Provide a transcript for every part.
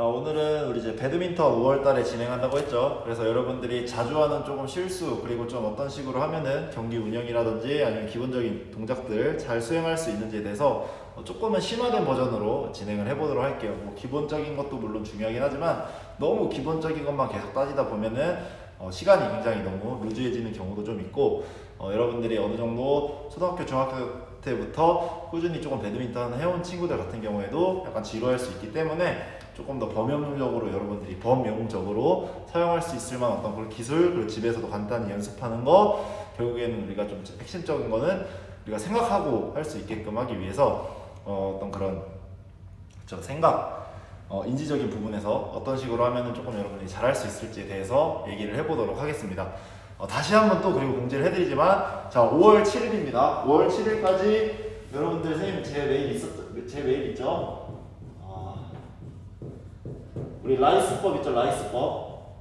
오늘은 우리 이제 배드민턴 5월 달에 진행한다고 했죠. 그래서 여러분들이 자주 하는 조금 실수, 그리고 좀 어떤 식으로 하면은 경기 운영이라든지 아니면 기본적인 동작들 잘 수행할 수 있는지에 대해서 조금은 심화된 버전으로 진행을 해보도록 할게요. 뭐 기본적인 것도 물론 중요하긴 하지만 너무 기본적인 것만 계속 따지다 보면은 시간이 굉장히 너무 루즈해지는 경우도 좀 있고, 여러분들이 어느 정도 초등학교, 중학교 때부터 꾸준히 조금 배드민턴 해온 친구들 같은 경우에도 약간 지루할 수 있기 때문에 조금 더 범용적으로 사용할 수 있을 만한 어떤 그런 기술, 그리고 집에서도 간단히 연습하는 거, 결국에는 우리가 좀 핵심적인 거는 우리가 생각하고 할 수 있게끔 하기 위해서 어떤 그런 생각, 인지적인 부분에서 어떤 식으로 하면은 조금 여러분이 잘할 수 있을지에 대해서 얘기를 해보도록 하겠습니다. 다시 한번 또 그리고 공지를 해드리지만, 자, 5월 7일입니다. 5월 7일까지 여러분들 선생님 제 메일 있죠? 우리 라이스법 있죠? 라이스법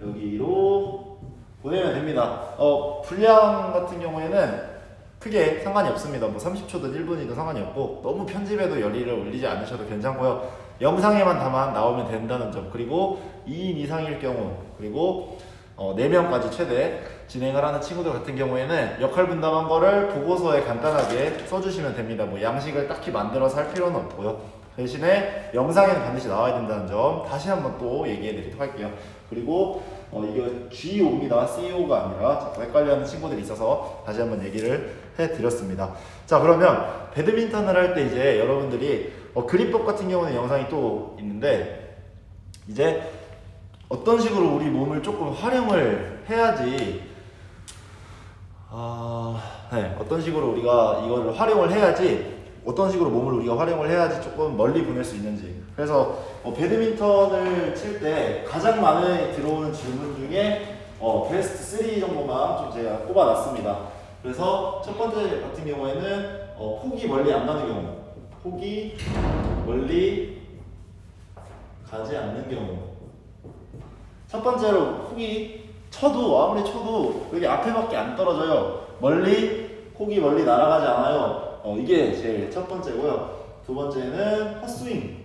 여기로 보내면 됩니다. 분량 같은 경우에는 크게 상관이 없습니다. 뭐 30초든 1분이든 상관이 없고, 너무 편집에도 열의를 올리지 않으셔도 괜찮고요. 영상에만 다만 나오면 된다는 점, 그리고 2인 이상일 경우, 그리고 4명까지 최대 진행을 하는 친구들 같은 경우에는 역할 분담한 거를 보고서에 간단하게 써주시면 됩니다. 뭐 양식을 딱히 만들어서 할 필요는 없고요. 대신에 영상에는 반드시 나와야 된다는 점 다시 한번 또 얘기해 드리도록 할게요. 그리고 이거 GO입니다. CEO가 아니라 자꾸 헷갈려하는 친구들이 있어서 다시 한번 얘기를 해드렸습니다. 자, 그러면 배드민턴을 할 때 이제 여러분들이 그립법 같은 경우는 영상이 또 있는데, 이제 어떤 식으로 우리 몸을 조금 활용을 해야지, 어떤 식으로 우리가 이거를 활용을 해야지, 어떤 식으로 몸을 우리가 활용을 해야지 조금 멀리 보낼 수 있는지. 그래서 배드민턴을 칠 때 가장 많이 들어오는 질문 중에 베스트 3 정도만 좀 제가 꼽아놨습니다. 그래서 첫 번째 같은 경우에는 훅이 멀리 안 가는 경우, 훅이 멀리 가지 않는 경우. 첫 번째로 훅이 아무리 쳐도 여기 앞에밖에 안 떨어져요. 훅이 멀리 날아가지 않아요. 이게 제일 첫 번째고요. 두 번째는 헛스윙.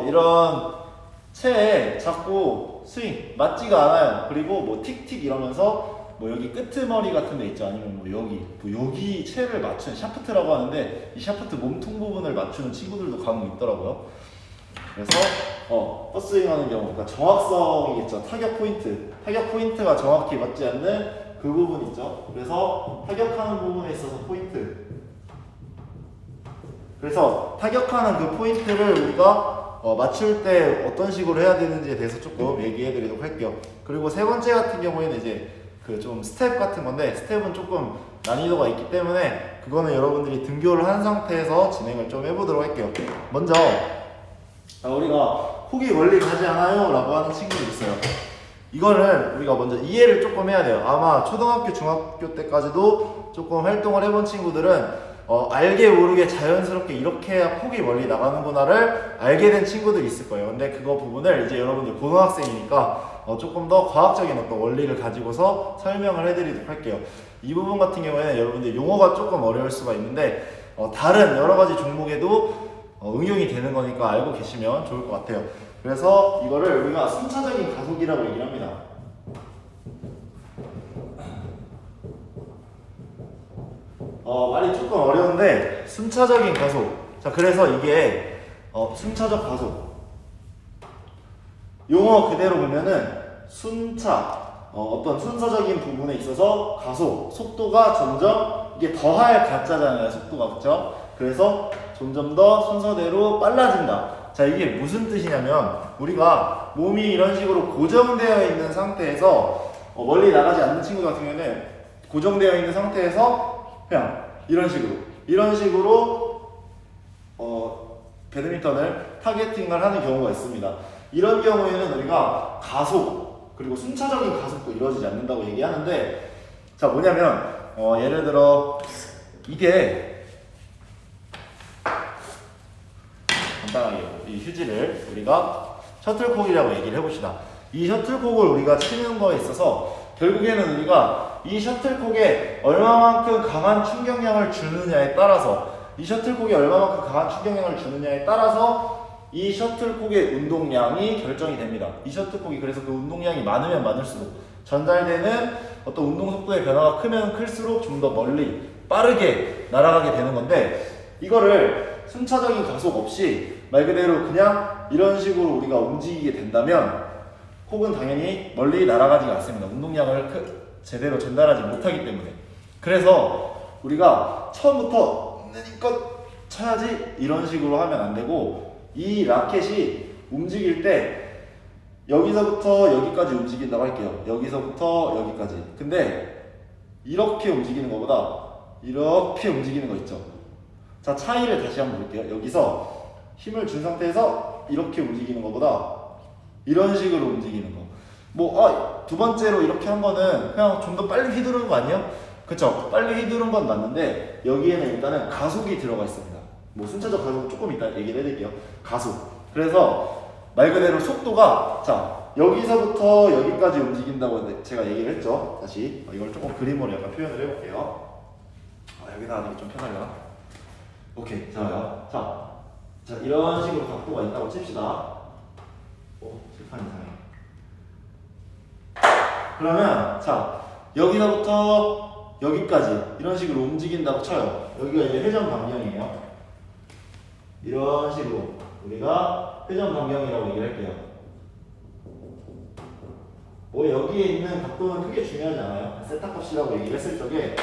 이런 채에 자꾸 스윙 맞지가 않아요. 그리고 뭐 틱틱 이러면서 뭐 여기 끄트머리 같은 데 있죠. 아니면 뭐 여기 채를 맞추는 샤프트라고 하는데, 이 샤프트 몸통 부분을 맞추는 친구들도 간혹 있더라고요. 그래서 헛스윙 하는 경우, 그러니까 정확성이겠죠. 타격 포인트가 정확히 맞지 않는 그 부분 있죠. 그래서 타격하는 부분에 있어서 포인트. 그래서 타격하는 그 포인트를 우리가 맞출 때 어떤 식으로 해야 되는지에 대해서 조금 얘기해 드리도록 할게요. 그리고 세 번째 같은 경우에는 이제 그 좀 스텝 같은 건데, 스텝은 조금 난이도가 있기 때문에 그거는 여러분들이 등교를 한 상태에서 진행을 좀 해보도록 할게요. 먼저 우리가 훅이 멀리 가지 않아요 라고 하는 친구들 있어요. 이거는 우리가 먼저 이해를 조금 해야 돼요. 아마 초등학교, 중학교 때까지도 조금 활동을 해본 친구들은 알게 모르게 자연스럽게 이렇게 해야 훅이 멀리 나가는구나를 알게 된 친구들이 있을 거예요. 근데 그거 부분을 이제 여러분들 고등학생이니까 조금 더 과학적인 어떤 원리를 가지고서 설명을 해드리도록 할게요. 이 부분 같은 경우에는 여러분들 용어가 조금 어려울 수가 있는데, 다른 여러 가지 종목에도 응용이 되는 거니까 알고 계시면 좋을 것 같아요. 그래서 이거를 우리가 순차적인 가속이라고 얘기를 합니다. 말이 조금 어려운데, 순차적인 가속. 자, 그래서 이게 순차적 가속. 용어 그대로 보면은 어떤 순서적인 부분에 있어서 가속, 속도가 점점, 이게 더할 가짜잖아요, 속도가. 그쵸? 그래서 점점 더 순서대로 빨라진다. 자, 이게 무슨 뜻이냐면, 우리가 몸이 이런 식으로 고정되어 있는 상태에서 멀리 나가지 않는 친구 같은 경우에는 고정되어 있는 상태에서 그냥 이런 식으로 배드민턴을 타겟팅을 하는 경우가 있습니다. 이런 경우에는 우리가 가속, 그리고 순차적인 가속도 이루어지지 않는다고 얘기하는데, 자, 뭐냐면 예를 들어 이게 간단하게 이 휴지를 우리가 셔틀콕이라고 얘기를 해봅시다. 이 셔틀콕을 우리가 치는 거에 있어서 결국에는 우리가 이 셔틀콕에 얼마만큼 강한 충격량을 주느냐에 따라서 이 셔틀콕이 얼마만큼 강한 충격량을 주느냐에 따라서 이 셔틀콕의 운동량이 결정이 됩니다. 이 셔틀콕이 그래서 그 운동량이 많으면 많을수록 전달되는 어떤 운동 속도의 변화가 크면 클수록 좀 더 멀리 빠르게 날아가게 되는 건데, 이거를 순차적인 가속 없이 말 그대로 그냥 이런 식으로 우리가 움직이게 된다면 콕은 당연히 멀리 날아가지가 않습니다. 운동량을 제대로 전달하지 못하기 때문에. 그래서 우리가 처음부터 내니껏 쳐야지 이런 식으로 하면 안 되고, 이 라켓이 움직일 때 여기서부터 여기까지 움직인다고 할게요. 여기서부터 여기까지. 근데 이렇게 움직이는 것보다 이렇게 움직이는 거 있죠. 자, 차이를 다시 한번 볼게요. 여기서 힘을 준 상태에서 이렇게 움직이는 것보다 이런 식으로 움직이는 거. 두 번째로 이렇게 한 거는 그냥 좀 더 빨리 휘두르는 거 아니에요? 그쵸? 빨리 휘두르는 건 맞는데 여기에는 일단은 가속이 들어가 있습니다. 순차적 가속 조금 이따 얘기를 해드릴게요. 가속. 그래서 말 그대로 속도가, 자, 여기서부터 여기까지 움직인다고 제가 얘기를 했죠. 다시 이걸 조금 그림으로 약간 표현을 해볼게요. 여기다 하는 게 좀 편하려나? 오케이, 좋아요. 자, 이런 식으로 각도가 있다고 칩시다. 칠판 이상해. 그러면 자, 여기서부터 여기까지 이런 식으로 움직인다고 쳐요. 여기가 이제 회전 반경이에요. 이런 식으로 우리가 회전 반경이라고 얘기를 할게요. 여기에 있는 각도는 크게 중요하지 않아요. 세타 값이라고 얘기를 했을 적에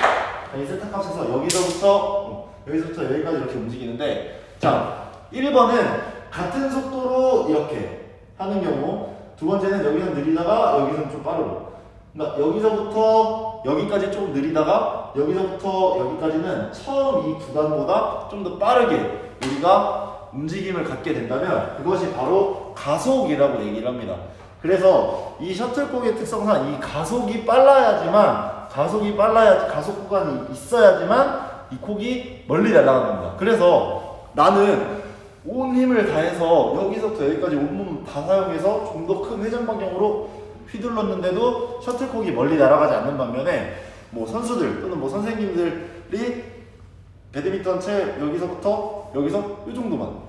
이 세타 값에서 여기서부터 여기까지 이렇게 움직이는데, 자, 1번은 같은 속도로 이렇게 하는 경우, 두 번째는 여기서 느리다가 여기서는 좀 빠르고, 그러니까 여기서부터 여기까지 좀 느리다가 여기서부터 여기까지는 처음 이 구간보다 좀 더 빠르게 우리가 움직임을 갖게 된다면 그것이 바로 가속이라고 얘기를 합니다. 그래서 이 셔틀콕의 특성상 이 가속 구간이 있어야지만 이 콕이 멀리 날아가는 겁니다. 그래서 나는 온 힘을 다해서 여기서부터 여기까지 온몸 다 사용해서 좀 더 큰 회전 방향으로 휘둘렀는데도 셔틀콕이 멀리 날아가지 않는 반면에 선수들 또는 선생님들이 배드민턴 채 여기서부터 여기서 이 정도만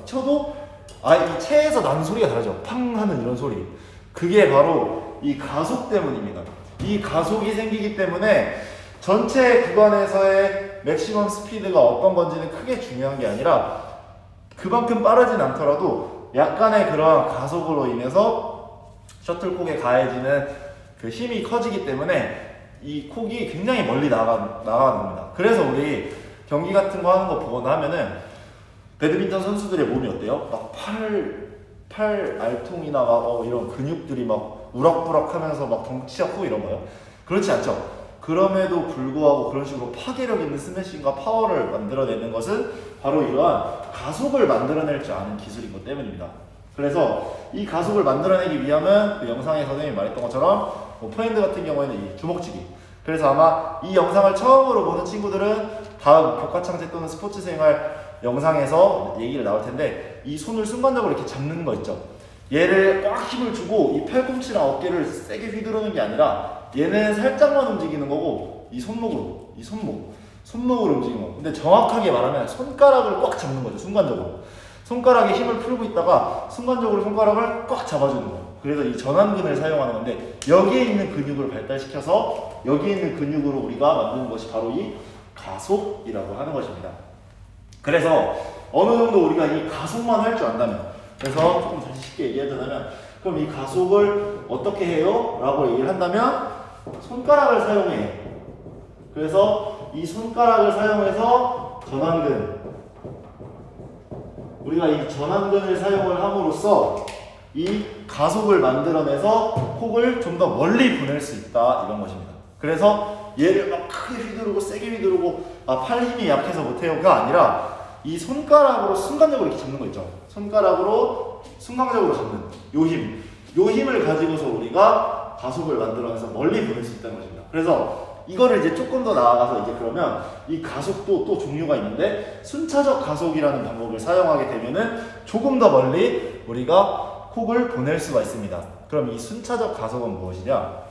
쳐도 이 채에서 나는 소리가 다르죠. 팡 하는 이런 소리. 그게 바로 이 가속 때문입니다. 이 가속이 생기기 때문에 전체 구간에서의 맥시멈 스피드가 어떤 건지는 크게 중요한 게 아니라 그만큼 빠르진 않더라도 약간의 그러한 가속으로 인해서 셔틀콕에 가해지는 그 힘이 커지기 때문에 이 콕이 굉장히 멀리 나가는 겁니다. 그래서 우리 경기 같은 거 하는 거 보거나 하면은 배드민턴 선수들의 몸이 어때요? 막 팔 알통이나 이런 근육들이 막 우락부락 하면서 막 덩치잡고 이런 거요? 그렇지 않죠? 그럼에도 불구하고 그런 식으로 파괴력 있는 스매싱과 파워를 만들어내는 것은 바로 이러한 가속을 만들어낼 줄 아는 기술인 것 때문입니다. 그래서 이 가속을 만들어내기 위함은 그 영상에 선생님이 말했던 것처럼 포핸드 같은 경우에는 이 주먹치기. 그래서 아마 이 영상을 처음으로 보는 친구들은 다음 교과창제 또는 스포츠생활 영상에서 얘기를 나올 텐데, 이 손을 순간적으로 이렇게 잡는 거 있죠. 얘를 꽉 힘을 주고 이 팔꿈치나 어깨를 세게 휘두르는 게 아니라 얘는 살짝만 움직이는 거고 이 손목으로 움직이는 거. 근데 정확하게 말하면 손가락을 꽉 잡는 거죠. 순간적으로 손가락에 힘을 풀고 있다가 순간적으로 손가락을 꽉 잡아주는 거예요. 그래서 이 전완근을 사용하는 건데, 여기에 있는 근육을 발달시켜서 여기에 있는 근육으로 우리가 만드는 것이 바로 이 가속이라고 하는 것입니다. 그래서 어느 정도 우리가 이 가속만 할 줄 안다면, 그래서 조금 다시 쉽게 얘기하자면, 그럼 이 가속을 어떻게 해요? 라고 얘기를 한다면 손가락을 사용해. 그래서 이 손가락을 사용해서 우리가 이 전완근을 사용을 함으로써 이 가속을 만들어내서 콕을 좀 더 멀리 보낼 수 있다, 이런 것입니다. 그래서 얘를 막 크게 휘두르고 세게 휘두르고 팔 힘이 약해서 못해요가 아니라 이 손가락으로 순간적으로 이렇게 잡는 거 있죠. 손가락으로 순간적으로 잡는 요 힘을 가지고서 우리가 가속을 만들어내서 멀리 보낼 수 있다는 것입니다. 그래서 이거를 이제 조금 더 나아가서 이제 그러면 이 가속도 또 종류가 있는데, 순차적 가속이라는 방법을 사용하게 되면은 조금 더 멀리 우리가 콕을 보낼 수가 있습니다. 그럼 이 순차적 가속은 무엇이냐?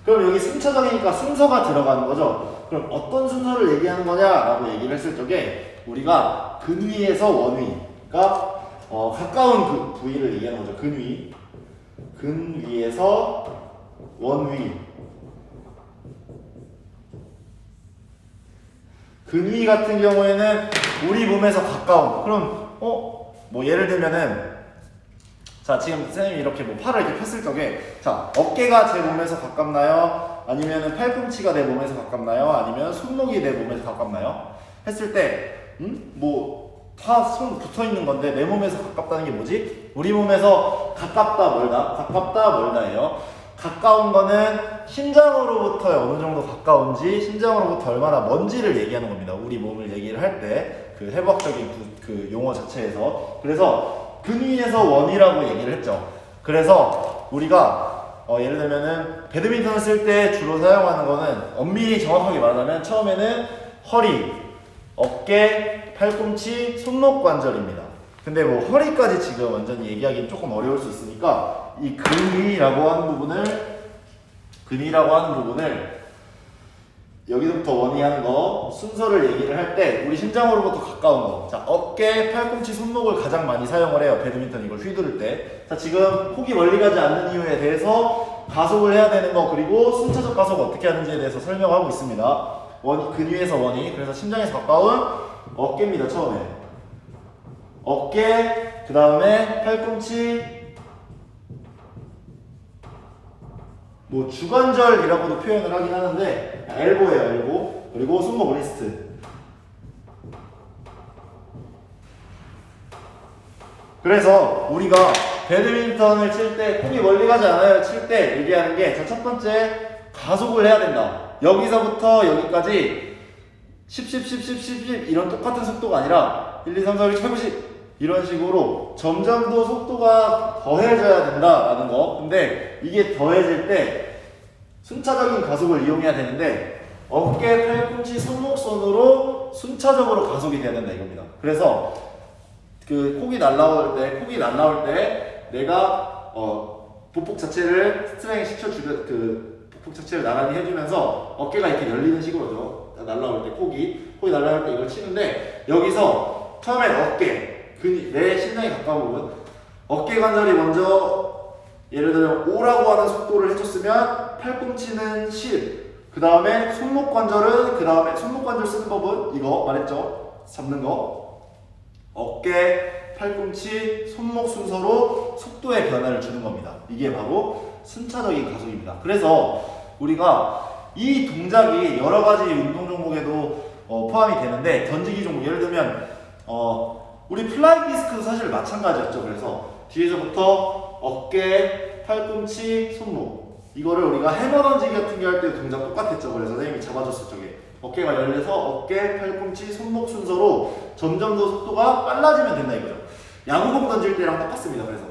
그럼 여기 순차적이니까 순서가 들어가는 거죠. 그럼 어떤 순서를 얘기하는 거냐라고 얘기를 했을 적에 우리가 근위에서 원위, 그러니까 가까운 그 부위를 얘기하는 거죠. 근위, 근위에서 원위. 근위 같은 경우에는 우리 몸에서 가까운. 그럼 뭐 예를 들면은 자 지금 선생님이 이렇게 뭐 팔을 이렇게 폈을 적에 자 어깨가 제 몸에서 가깝나요? 아니면 팔꿈치가 내 몸에서 가깝나요? 아니면 손목이 내 몸에서 가깝나요? 했을 때 뭐 다 손 붙어 있는 건데 내 몸에서 가깝다는 게 뭐지? 우리 몸에서 가깝다 멀다, 가깝다 멀다예요. 가까운 거는 심장으로부터 어느 정도 가까운지, 심장으로부터 얼마나 먼지를 얘기하는 겁니다. 우리 몸을 얘기를 할 때 그 해부학적인 그 용어 자체에서. 그래서 근위에서 원이라고 얘기를 했죠. 그래서 우리가 예를 들면은 배드민턴을 쓸 때 주로 사용하는 거는 엄밀히 정확하게 말하자면 처음에는 허리, 어깨, 팔꿈치, 손목 관절입니다. 근데 뭐 허리까지 지금 완전히 얘기하기는 조금 어려울 수 있으니까 이 근위라고 하는 부분을 여기서부터 원위하는 거 순서를 얘기를 할 때 우리 심장으로부터 가까운 거. 자, 어깨, 팔꿈치, 손목을 가장 많이 사용을 해요. 배드민턴 이걸 휘두를 때. 자, 지금 폭이 멀리 가지 않는 이유에 대해서 가속을 해야 되는 거 그리고 순차적 가속을 어떻게 하는지에 대해서 설명하고 있습니다. 근위에서 원위. 그래서 심장에서 가까운 어깨입니다. 처음에 어깨, 그 다음에 팔꿈치, 뭐 주관절이라고도 표현을 하긴 하는데 엘보예요. 엘보. 그리고 손목 리스트. 그래서 우리가 배드민턴을 칠 때 폭이 멀리 가지 않아요. 칠 때 얘기하는 게 자, 첫 번째 가속을 해야 된다. 여기서부터 여기까지 10 이런 똑같은 속도가 아니라 1, 2, 3, 4, 5, 6, 7, 8, 9, 10 이런 식으로 점점 더 속도가 더해져야 된다라는 거. 근데 이게 더해질 때 순차적인 가속을 이용해야 되는데 어깨, 팔꿈치, 손목선으로 순차적으로 가속이 돼야 된다 이겁니다. 그래서 그 폭이 날라올 때 내가 보폭 자체를 스트레칭 시켜주면 그 보폭 자체를 나란히 해주면서 어깨가 이렇게 열리는 식으로죠. 날라올 때 폭이 날라올 때 이걸 치는데 여기서 처음엔 어깨 내 심장에 가까운 부분 어깨 관절이 먼저 예를 들어 5라고 하는 속도를 해줬으면 팔꿈치는 10 그 다음에 손목 관절은 손목 관절 쓰는 법은 이거 말했죠. 잡는 거 어깨, 팔꿈치, 손목 순서로 속도의 변화를 주는 겁니다. 이게 바로 순차적인 가속입니다. 그래서 우리가 이 동작이 여러 가지 운동 종목에도 포함이 되는데 던지기 종목 예를 들면 우리 플라잉 디스크도 사실 마찬가지였죠. 그래서 뒤에서부터 어깨, 팔꿈치, 손목 이거를 우리가 해머 던지기 같은 게 할 때 동작 똑같았죠. 그래서 선생님이 잡아줬을 적에 어깨가 열려서 어깨, 팔꿈치, 손목 순서로 점점 더 속도가 빨라지면 된다 이거죠. 야구공 던질 때랑 똑같습니다. 그래서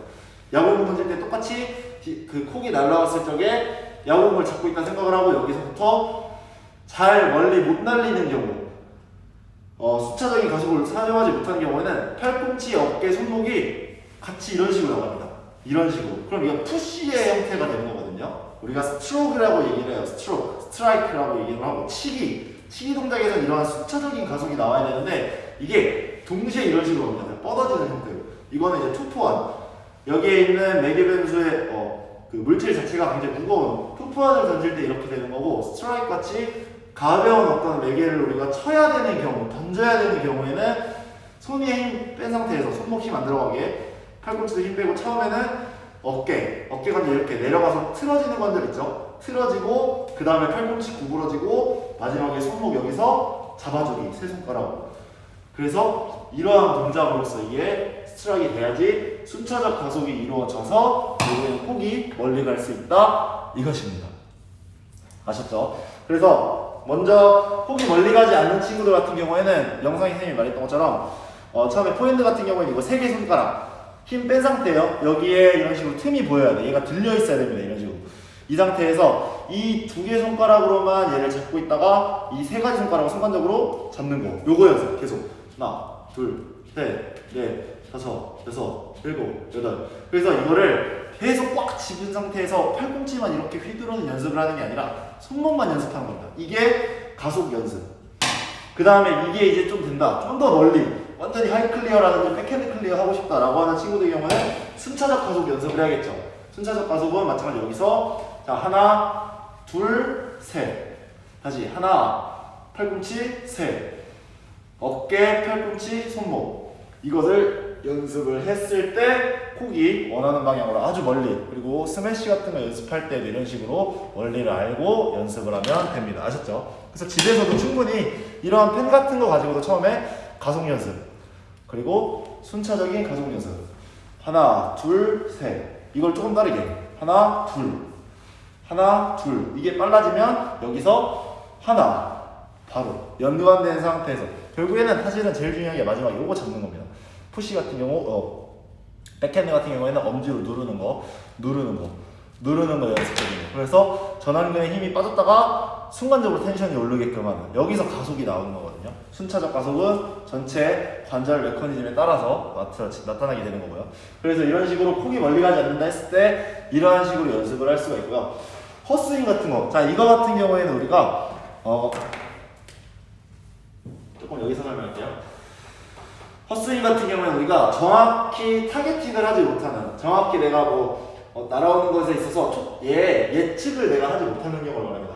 야구공 던질 때 똑같이 그 콕이 날라왔을 적에 야구공을 잡고 있다는 생각을 하고 여기서부터 잘 멀리 못 날리는 경우 순차적인 가속을 사용하지 못하는 경우에는 팔꿈치, 어깨, 손목이 같이 이런 식으로 나갑니다. 이런 식으로. 그럼 이건 푸시의 형태가 되는 거거든요. 우리가 스트로크라고 얘기를 해요. 스트라이크라고 얘기를 하고 치기 동작에서 이러한 순차적인 가속이 나와야 되는데 이게 동시에 이런 식으로 옵니다. 뻗어지는 형태로. 이거는 이제 투포환. 여기에 있는 매개 변수의 그 물질 자체가 굉장히 무거운 투포환을 던질 때 이렇게 되는 거고 스트라이크 같이 가벼운 어떤 매개를 우리가 쳐야 되는 경우, 던져야 되는 경우에는 손에 힘 뺀 상태에서 손목 힘 안 들어가게 팔꿈치도 힘 빼고 처음에는 어깨 관절 이렇게 내려가서 틀어지는 관절 있죠? 틀어지고 그 다음에 팔꿈치 구부러지고 마지막에 손목 여기서 잡아주기 세 손가락으로. 그래서 이러한 동작으로서 이게 스트라이크가 돼야지 순차적 가속이 이루어져서 결국에는 폭이 멀리 갈 수 있다 이것입니다. 아셨죠? 그래서 먼저 폭이 멀리 가지 않는 친구들 같은 경우에는 영상에 선생님이 말했던 것처럼 처음에 포핸드 같은 경우에는 이거 3개 손가락 힘 뺀 상태예요. 여기에 이런 식으로 틈이 보여야 돼. 얘가 들려 있어야 됩니다. 이런 식으로. 이 상태에서 이 2개 손가락으로만 얘를 잡고 있다가 이 3가지 손가락을 순간적으로 잡는 거. 요거 연습 계속. 하나, 둘, 셋, 넷, 다섯, 여섯, 일곱, 여덟. 그래서 이거를 계속 꽉 집은 상태에서 팔꿈치만 이렇게 휘두르는 연습을 하는 게 아니라 손목만 연습하는 겁니다. 이게 가속 연습. 그 다음에 이게 이제 좀 된다. 좀 더 멀리 완전히 하이 클리어라든지 백핸드 클리어 하고 싶다라고 하는 친구들 경우는 순차적 가속 연습을 해야겠죠. 순차적 가속은 마찬가지로 여기서 자 하나 둘 셋 다시 하나 팔꿈치 셋 어깨 팔꿈치 손목 이것을 연습을 했을 때 콕이 원하는 방향으로 아주 멀리 그리고 스매시 같은 거 연습할 때도 이런 식으로 원리를 알고 연습을 하면 됩니다. 아셨죠? 그래서 집에서도 충분히 이러한 펜 같은 거 가지고도 처음에 가속 연습 그리고 순차적인 가속 연습 하나 둘 셋 이걸 조금 다르게 하나 둘 이게 빨라지면 여기서 하나 바로 연관된 상태에서 결국에는 사실은 제일 중요한 게 마지막에 요거 잡는 겁니다. 푸시 같은 경우 백핸드 같은 경우에는 엄지로 누르는 거 연습거든요. 그래서 전완근의 힘이 빠졌다가 순간적으로 텐션이 오르게끔 하는 여기서 가속이 나오는 거거든요. 순차적 가속은 전체 관절 메커니즘에 따라서 나타나게 되는 거고요. 그래서 이런 식으로 콕이 멀리 가지 않는다 했을 때 이러한 식으로 연습을 할 수가 있고요. 헛스윙 같은 거, 자 이거 같은 경우에는 우리가 조금 여기서 설명할게요. 헛스윙 같은 경우에는 우리가 정확히 타겟팅을 하지 못하는 정확히 내가 날아오는 것에 있어서 예측을 내가 하지 못하는 경우를 말합니다.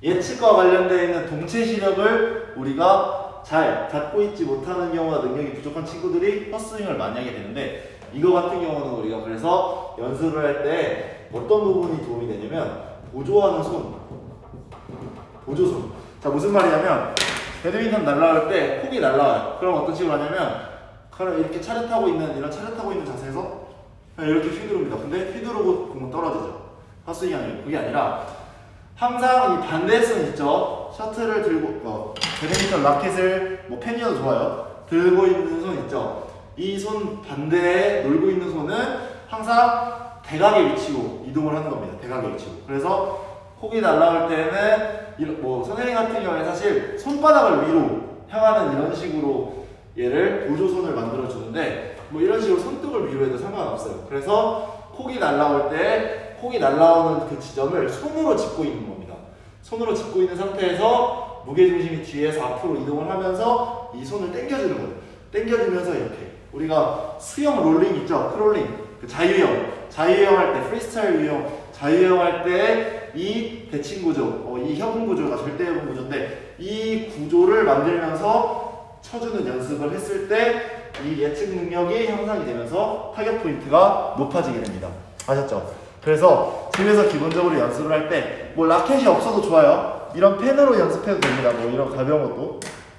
예측과 관련되어 있는 동체 시력을 우리가 잘 갖고 있지 못하는 경우나 능력이 부족한 친구들이 헛스윙을 많이 하게 되는데 이거 같은 경우는 우리가 그래서 연습을 할 때 어떤 부분이 도움이 되냐면 보조하는 보조손. 자 무슨 말이냐면 배드민턴 날아갈 때 콕이 날아와요. 그럼 어떤 식으로 하냐면 이렇게 차렷하고 있는 자세에서 그냥 이렇게 휘두릅니다. 근데 휘두르고 공은 떨어지죠. 헛스윙이 아니에요. 그게 아니라 항상 이 반대손 있죠. 셔틀을 들고 배드민턴 라켓을 펜이어도 좋아요. 들고 있는 손 있죠. 이 손 반대에 놀고 있는 손은 항상 대각에 위치고 이동을 하는 겁니다. 대각에 위치고. 그래서 콕이 날아올 때는 선생님 같은 경우에 사실 손바닥을 위로 향하는 이런 식으로 얘를 보조손을 만들어 주는데 이런 식으로 손등을 위로 해도 상관없어요. 그래서 콕이 날아올 때 콕이 날아오는 그 지점을 손으로 짚고 있는 겁니다. 손으로 짚고 있는 상태에서 무게중심이 뒤에서 앞으로 이동을 하면서 이 손을 당겨주는 거예요. 당겨주면서 이렇게 우리가 수영 롤링 있죠? 크롤링 그 자유형 할 때 프리스타일 유형 자유형 할 때 이 대칭 구조, 이 협응 구조가 절대 협응 구조인데 이 구조를 만들면서 쳐주는 연습을 했을 때 이 예측 능력이 향상이 되면서 타격 포인트가 높아지게 됩니다. 아셨죠? 그래서 집에서 기본적으로 연습을 할 때 라켓이 없어도 좋아요. 이런 펜으로 연습해도 됩니다. 이런 가벼운 것도